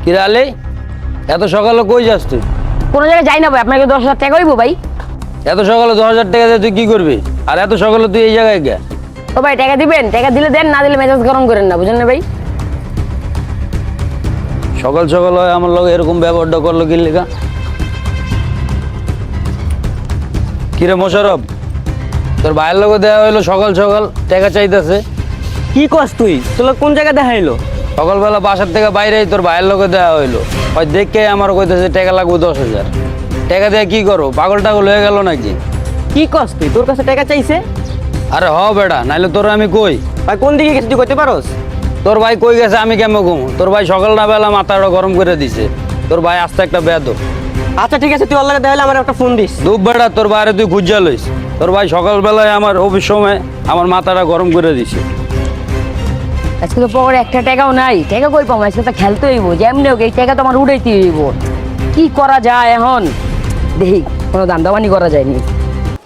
কিরে আলে, এত সকালে কই যাস তুই? কোনো জায়গায় যাই না ভাই, আপনাকে 10,000 টাকা হইব ভাই? এত সকালে 10,000 টাকা দিয়ে তুই কি করবি? আর এত সকালে তুই এই জায়গায় গে? ও ভাই টাকা দিবেন, টাকা দিলে দেন, না দিলে মেজাজ গরম করেন না, বুঝেন না ভাই? সকাল সকাল হয় আমার লগে এরকম ব্যবহারটা করলো কি লেখা? কিরে মোশারফ, তোর ভাইয়ের লগে দেওয়া হইলো সকাল সকাল টাকা চাইতেছে। কি কস তুই? তোর কোন জায়গায় দেখা এলো? সকালবেলা বাসার থেকে বাইরেই তোর ভাইয়ের লগে দেওয়া হইলো। হয় দেখে আমার কইতেছে টাকা লাগবে 10,000। টাকা দিয়ে কি করো? পাগল টাগল হয়ে গেল নাকি? কি কস তুই? তোর কাছে টাকা চাইছে? আরে হ বেটা, নাইলে তোর আমি কই? ভাই কোন দিকে গেছিস তুই কইতে পারোস? তোর ভাই কই গেছে আমি কেমন ঘুমো? তোর ভাই সকাল না বেলা মাথাটা গরম করে দিছে। তোর ভাই আস্তে একটা বেয়াদব। আচ্ছা ঠিক আছে, তুই ওর লাগে দেখালে আমার একটা ফোন দিস। দুপ বেটা, তোর বাইরে তুই খুঁজা লইস। তোর ভাই সকালবেলায় আমার অফিস সময় আমার মাথাটা গরম করে দিছে। আজকে তো পকেটে একটা টাকাও নাই, টাকা কই পাবো? আজকে তো খেলতে হইব, যেমনি হোক এই টাকা তো আমার উড়াইতে হইব। কি করা যায় এখন? দেখি কোনো দাম দামানি করা যায়নি।